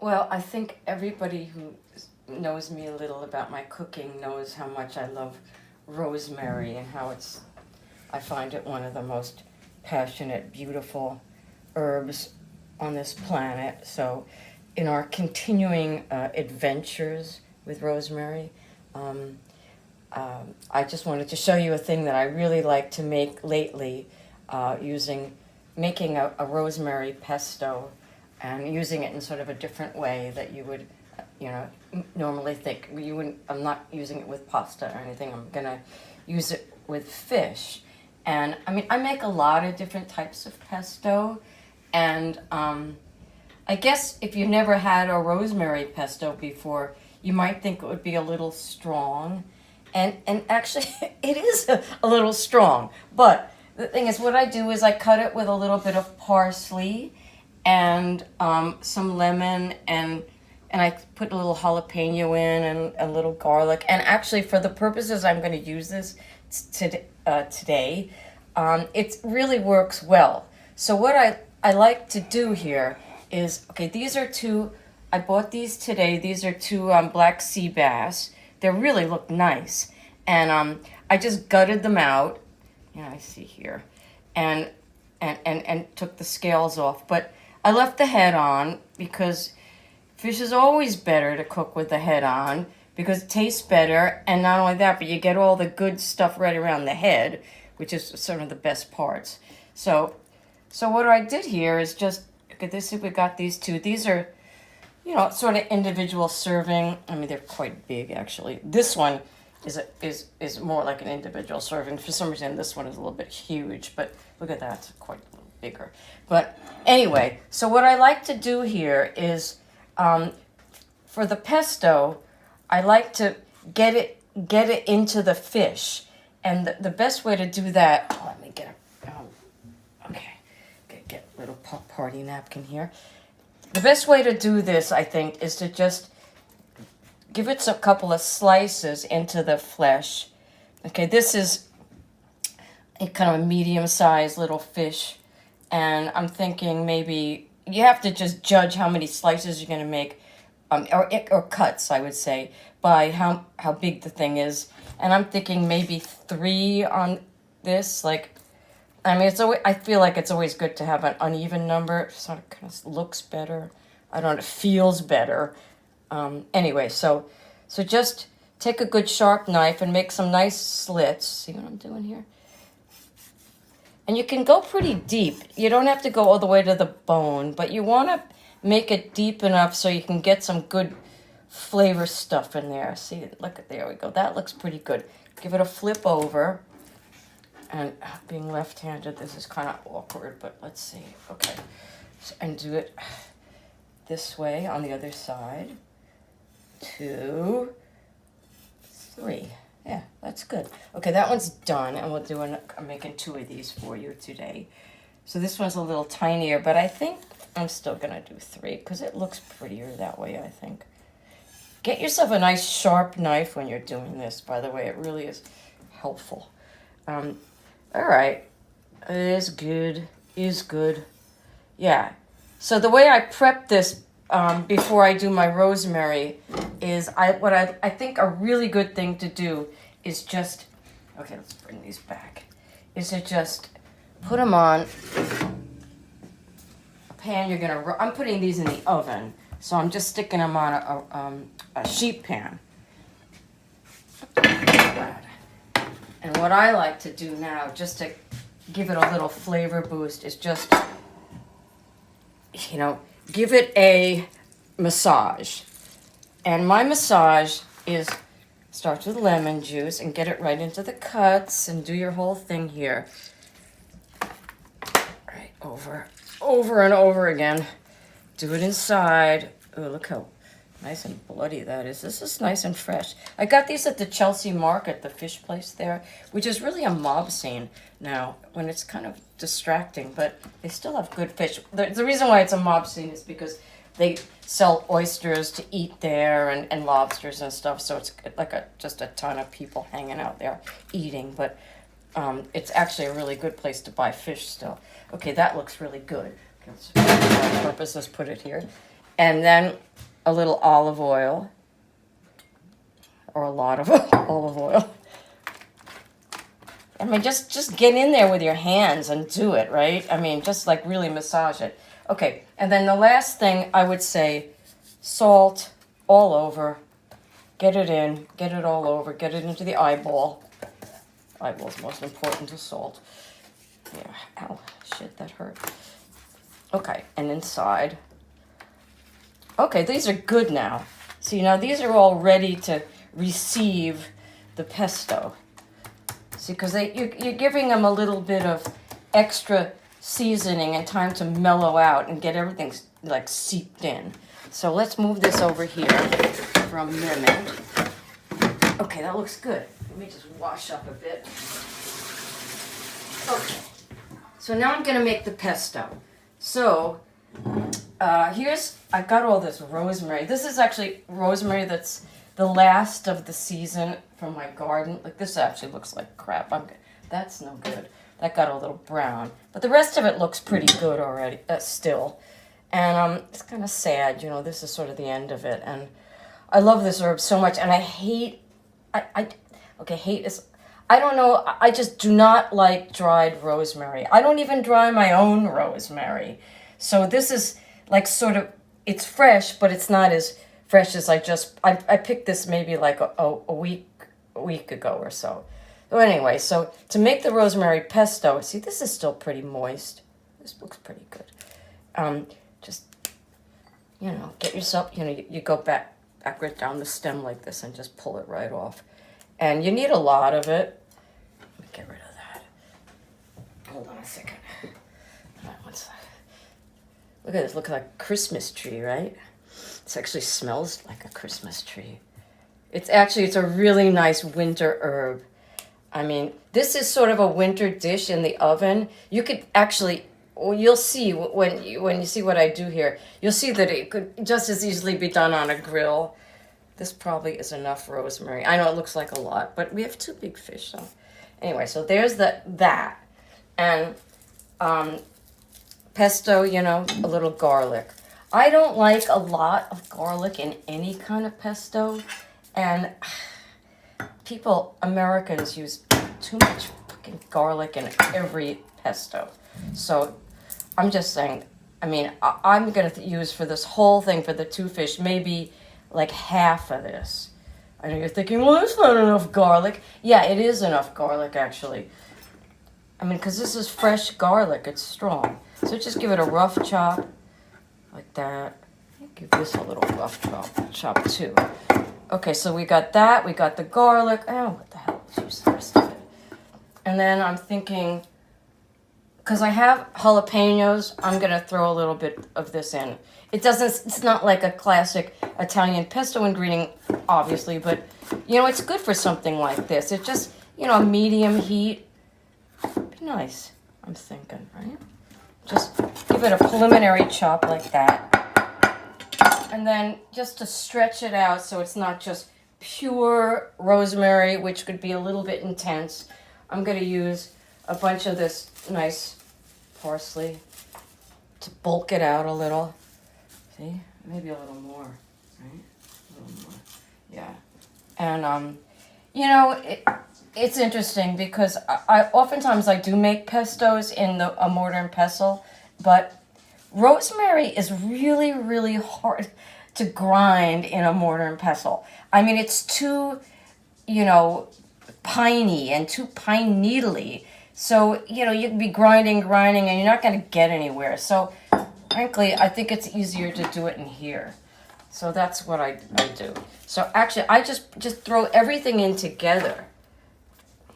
Well, I think everybody who knows me a little about my cooking knows how much I love rosemary and how I find it one of the most passionate, beautiful herbs on this planet. So, in our continuing adventures with rosemary, um, I just wanted to show you a thing that I really like to make lately, making a rosemary pesto and using it in sort of a different way that you would, normally think. You wouldn't. I'm not using it with pasta or anything. I'm gonna use it with fish, and I mean I make a lot of different types of pesto, and I guess if you never had a rosemary pesto before, you might think it would be a little strong, and actually it is a little strong. But the thing is, what I do is I cut it with a little bit of parsley and some lemon and I put a little jalapeno in and a little garlic. And actually, for the purposes I'm going to use this today, it really works well. So what I like to do here is, okay, these are two, I bought these today. These are two black sea bass. They really look nice. And I just gutted them out. Yeah, I see here. And took the scales off. But I left the head on because fish is always better to cook with the head on because it tastes better. And not only that, but you get all the good stuff right around the head, which is sort of the best parts. So what I did here is just, okay, this, we got these two. These are, sort of individual serving. I mean, they're quite big, actually. This one is more like an individual serving. For some reason, this one is a little bit huge, but look at that, it's quite a little bigger. But anyway, so what I like to do here is, for the pesto, I like to get it into the fish, and the best way to do that. Oh, let me get okay, get a little party napkin here. The best way to do this, I think, is to just give it a couple of slices into the flesh. Okay, this is a kind of a medium-sized little fish, and I'm thinking maybe you have to just judge how many slices you're going to make, or cuts, I would say, by how big the thing is. And I'm thinking maybe 3 on this. Like, I mean, I feel like it's always good to have an uneven number. It sort of kind of looks better. I don't know, it feels better. Anyway, so just take a good sharp knife and make some nice slits. See what I'm doing here? And you can go pretty deep. You don't have to go all the way to the bone, but you want to make it deep enough so you can get some good flavor stuff in there. See, look at, there we go. That looks pretty good. Give it a flip over. And being left-handed, this is kind of awkward, but let's see. Okay. And do it this way on the other side. 2, 3. Yeah, that's good. Okay, that one's done, and I'm making 2 of these for you today. So this one's a little tinier, but I think I'm still gonna do 3 because it looks prettier that way, I think. Get yourself a nice sharp knife when you're doing this, by the way. It really is helpful. All right, it is good. Yeah, so the way I prep this before I do my rosemary is I think a really good thing to do is just, okay, let's bring these back, is to just put them on a pan. I'm putting these in the oven, so I'm just sticking them on a sheet pan. And what I like to do now, just to give it a little flavor boost, is just, give it a massage. And my massage starts with lemon juice and get it right into the cuts and do your whole thing here. Right, over and over again. Do it inside. Oh, look how nice and bloody that is. This is nice and fresh. I got these at the Chelsea Market, the fish place there, which is really a mob scene now when it's kind of distracting, but they still have good fish. The reason why it's a mob scene is because they sell oysters to eat there and lobsters and stuff, so it's like just a ton of people hanging out there eating, but it's actually a really good place to buy fish still. Okay, that looks really good. Okay, let's, for our purpose, let's put it here. And then a little olive oil, or a lot of olive oil. I mean, just get in there with your hands and do it, right? I mean, just like really massage it. Okay, and then the last thing I would say, salt all over. Get it in, get it all over, get it into the eyeball. Eyeball's most important to salt. Yeah, ow, shit, that hurt. Okay, and inside. Okay, these are good now. See, now these are all ready to receive the pesto. See, because you're giving them a little bit of extra seasoning and time to mellow out and get everything like seeped in. So let's move this over here for a minute. Okay, that looks good. Let me just wash up a bit. Okay, so now I'm gonna make the pesto. So I've got all this rosemary. This is actually rosemary that's the last of the season from my garden. Like, this actually looks like crap. That's no good. That got a little brown. But the rest of it looks pretty good already, still. And it's kind of sad, you know, this is sort of the end of it. And I love this herb so much. And I hate, hate is, I don't know, I just do not like dried rosemary. I don't even dry my own rosemary. So this is like sort of, it's fresh, but it's not as fresh as I picked this maybe like a week ago or so. So anyway, so to make the rosemary pesto, see, this is still pretty moist. This looks pretty good. Just, you know, get yourself, you know, you go backwards down the stem like this and just pull it right off. And you need a lot of it. Let me get rid of that. Hold on a second. All right, one second. Look at this, look like a Christmas tree, right? This actually smells like a Christmas tree. It's a really nice winter herb. I mean, this is sort of a winter dish in the oven. You could actually, you'll see when you see what I do here, you'll see that it could just as easily be done on a grill. This probably is enough rosemary. I know it looks like a lot, but we have 2 big fish, so. Anyway, so there's that. And pesto, you know, a little garlic. I don't like a lot of garlic in any kind of pesto. And Americans use too much fucking garlic in every pesto. So I'm just saying, I mean, I'm going to use for this whole thing, for the 2 fish, maybe like half of this. I know you're thinking, well, that's not enough garlic. Yeah, it is enough garlic, actually. I mean, because this is fresh garlic. It's strong. So just give it a rough chop, like that. Give this a little rough chop too. Okay, so we got that. We got the garlic. Oh, what the hell? Let's use the rest of it. And then I'm thinking, because I have jalapenos, I'm going to throw a little bit of this in. It's not like a classic Italian pesto ingredient, obviously, but, you know, it's good for something like this. It's just, you know, a medium heat. Be nice, I'm thinking, right? Just give it a preliminary chop like that. And then just to stretch it out so it's not just pure rosemary, which could be a little bit intense, I'm going to use a bunch of this nice parsley to bulk it out a little. See? Maybe a little more, right? A little more. Yeah. And, you know, it's interesting because I oftentimes I do make pestos in a mortar and pestle, but rosemary is really, really hard to grind in a mortar and pestle. I mean, it's too, you know, piney and too pine needly. So, you know, you can be grinding, and you're not going to get anywhere. So, frankly, I think it's easier to do it in here. So that's what I do. So, actually, I just throw everything in together.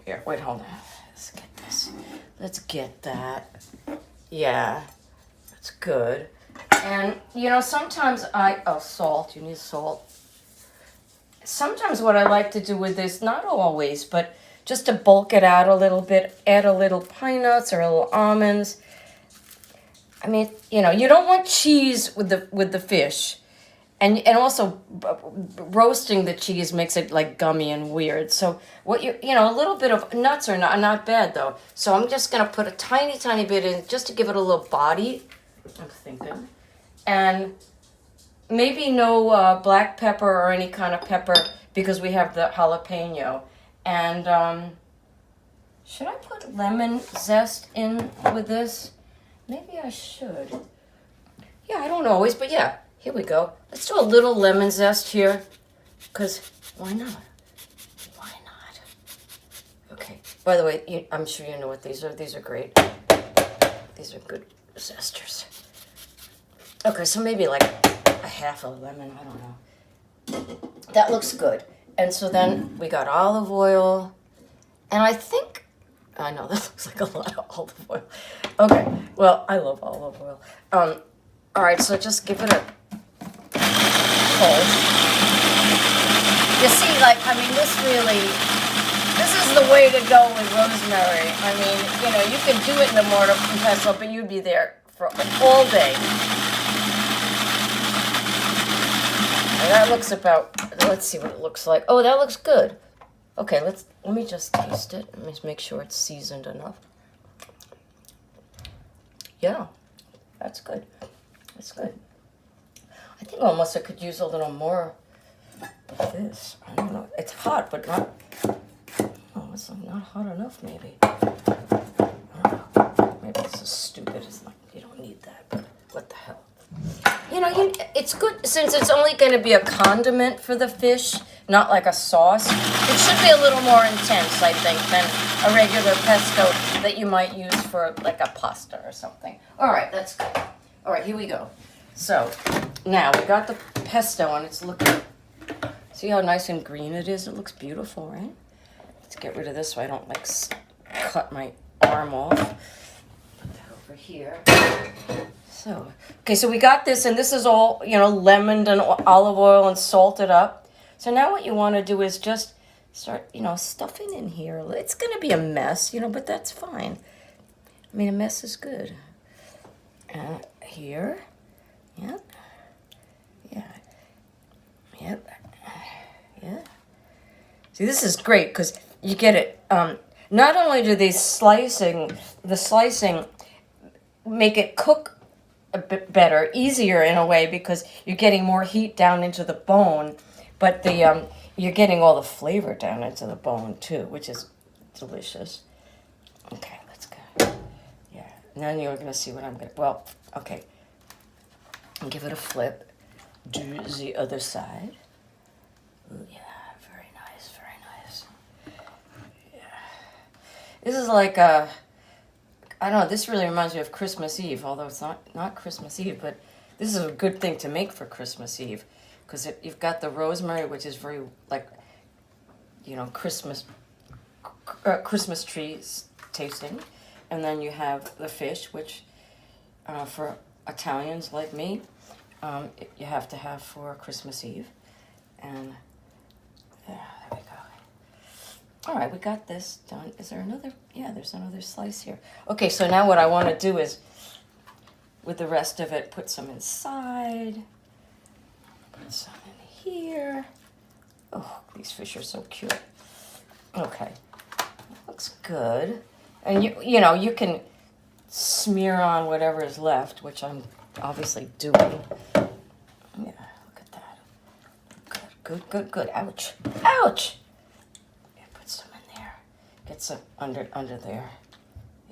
Here, wait, hold on. Let's get this. Let's get that. Yeah. It's good. And, you know, sometimes salt. You need salt. Sometimes what I like to do with this, not always, but just to bulk it out a little bit, add a little pine nuts or a little almonds. I mean, you know, you don't want cheese with the fish. And also roasting the cheese makes it like gummy and weird. So what you know, a little bit of nuts are not bad though. So I'm just going to put a tiny bit in just to give it a little body. I'm thinking. And maybe no black pepper or any kind of pepper because we have the jalapeno. And should I put lemon zest in with this? Maybe I should. Yeah, I don't always, but yeah, here we go. Let's do a little lemon zest here, because why not? Why not? Okay, by the way, I'm sure you know what these are. These are great. These are good zesters. Okay, so maybe like a half a lemon, I don't know. That looks good. And so then we got olive oil, and I know that looks like a lot of olive oil. Okay, well, I love olive oil. All right, so just give it a pulse. You see, like, I mean, this is the way to go with rosemary. I mean, you know, you could do it in the mortar and pestle, but you'd be there for all day. And that looks about, let's see what it looks like. Oh, that looks good. Okay, let me just taste it. Let me just make sure it's seasoned enough. Yeah, that's good. That's good. I think almost I could use a little more of this. I don't know. It's hot, but not. Oh, it's not hot enough, maybe. I don't know. Maybe this is stupid. It's not. You don't need that. But what the hell? You know, it's good since it's only going to be a condiment for the fish, not like a sauce. It should be a little more intense, I think, than a regular pesto that you might use for like a pasta or something. All right, that's good. All right, here we go. So now we got the pesto and it's looking, see how nice and green it is? It looks beautiful, right? Let's get rid of this so I don't like cut my arm off. Put that over here. So, okay, so we got this, and this is all, you know, lemoned and olive oil and salted up. So now what you want to do is just start, you know, stuffing in here. It's going to be a mess, you know, but that's fine. I mean, a mess is good. Here. Yep. Yeah. Yep. Yeah. See, this is great because you get it. Not only do the slicing make it cook a bit better, easier in a way because you're getting more heat down into the bone, but you're getting all the flavor down into the bone too, which is delicious. Okay, let's go. Yeah, now you're gonna see what I'm gonna. Well, okay. Give it a flip. Do the other side. Ooh, yeah, very nice, very nice. Yeah, this is like a. I don't know, this really reminds me of Christmas Eve, although it's not Christmas Eve, but this is a good thing to make for Christmas Eve, because you've got the rosemary, which is very, like, you know, Christmas trees tasting, and then you have the fish, which for Italians like me, you have to have for Christmas Eve, and yeah, there we go. All right, we got this done. Is there another? Yeah, there's another slice here. Okay, so now what I want to do is, with the rest of it, put some inside. Put some in here. Oh, these fish are so cute. Okay, looks good. And you know, you can smear on whatever is left, which I'm obviously doing. Yeah, look at that. Good, good, good, good. Ouch, ouch. Get some under there.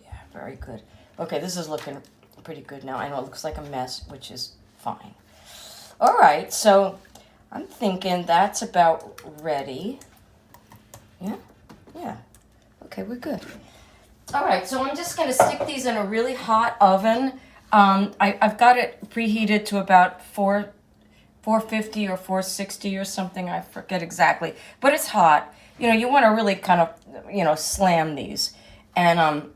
Yeah, very good. Okay, this is looking pretty good now. I know it looks like a mess, which is fine. All right, so I'm thinking that's about ready. Yeah? Yeah. Okay, we're good. All right, so I'm just going to stick these in a really hot oven. I've got it preheated to about 450 or 460 or something. I forget exactly, but it's hot. You know, you want to really kind of, you know, slam these. And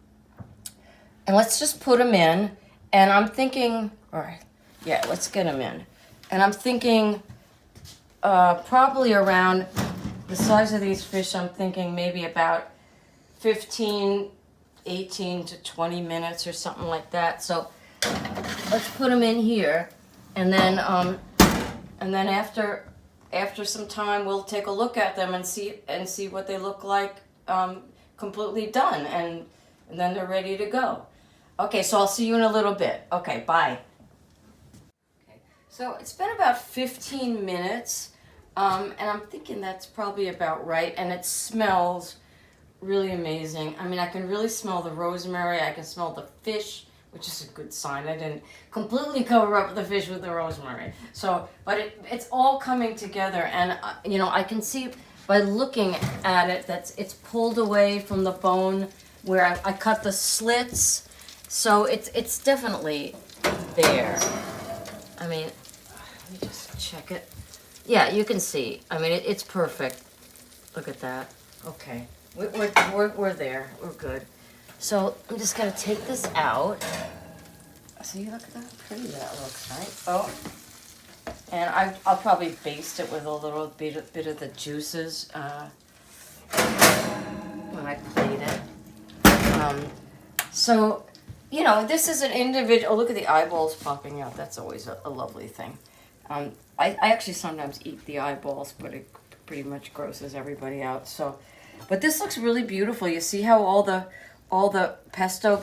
let's just put them in. And I'm thinking, all right, yeah, let's get them in. And I'm thinking probably around the size of these fish, I'm thinking maybe about 18 to 20 minutes or something like that. So let's put them in here. And then after some time, we'll take a look at them and see what they look like completely done, and then they're ready to go. Okay, so I'll see you in a little bit. Okay, bye. Okay, So it's been about 15 minutes, and I'm thinking that's probably about right, and it smells really amazing. I mean, I can really smell the rosemary, I can smell the fish, which is a good sign. I didn't completely cover up the fish with the rosemary. So, but it's all coming together, and you know, I can see by looking at it that it's pulled away from the bone where I cut the slits, so it's definitely there. I mean, let me just check it. Yeah, you can see. I mean, it's perfect. Look at that. Okay, we're there. We're good. So I'm just gonna take this out. See, look at how pretty that looks, right? Oh, and I'll probably baste it with a little bit of the juices when I plate it. So, you know, this is an individual. Oh, look at the eyeballs popping out. That's always a lovely thing. I actually sometimes eat the eyeballs, but it pretty much grosses everybody out. So, but this looks really beautiful. You see how all the pesto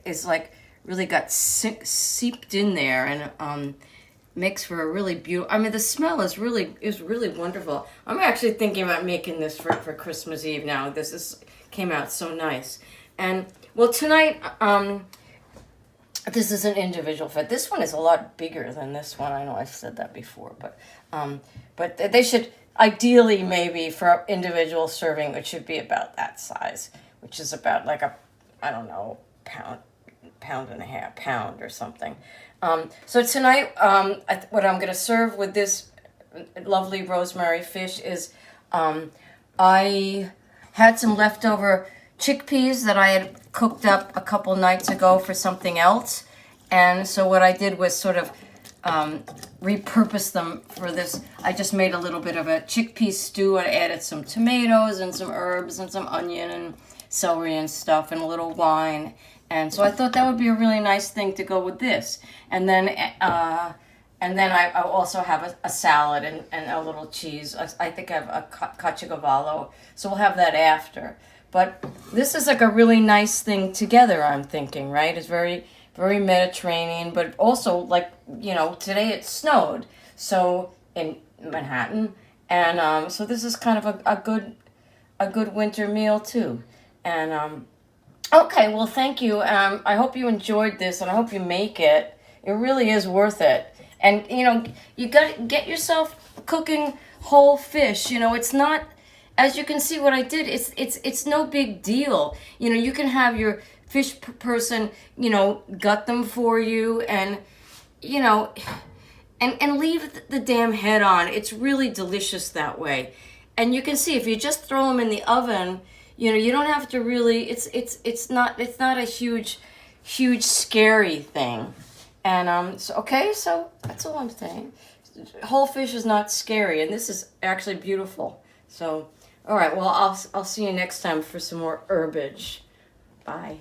is like really got seeped in there and makes for a really beautiful. I mean, the smell is really wonderful. I'm actually thinking about making this for Christmas Eve now. This came out so nice. And well, tonight this is an individual fit. This one is a lot bigger than this one. I know I've said that before, but they should ideally maybe for individual serving it should be about that size, which is about like I don't know, pound and a half, pound or something. So tonight, what I'm going to serve with this lovely rosemary fish is I had some leftover chickpeas that I had cooked up a couple nights ago for something else. And so what I did was sort of repurpose them for this. I just made a little bit of a chickpea stew. I added some tomatoes and some herbs and some onion and celery and stuff and a little wine. And so I thought that would be a really nice thing to go with this. And then I also have a salad and a little cheese. I think I have a caciocavallo, so we'll have that after. But this is like a really nice thing together, I'm thinking, right? It's very, very Mediterranean, but also like, you know, today it snowed, so in Manhattan. And so this is kind of a good winter meal too. And okay, well, thank you. I hope you enjoyed this, and I hope you make it. It really is worth it. And, you know, you got to get yourself cooking whole fish. You know, it's not, as you can see what I did, it's no big deal. You know, you can have your fish person, you know, gut them for you and, you know, and leave the damn head on. It's really delicious that way. And you can see if you just throw them in the oven, you know, you don't have to really, it's not a huge scary thing. And so that's all I'm saying. Whole fish is not scary, and this is actually beautiful. So, all right, well, I'll see you next time for some more herbage. Bye.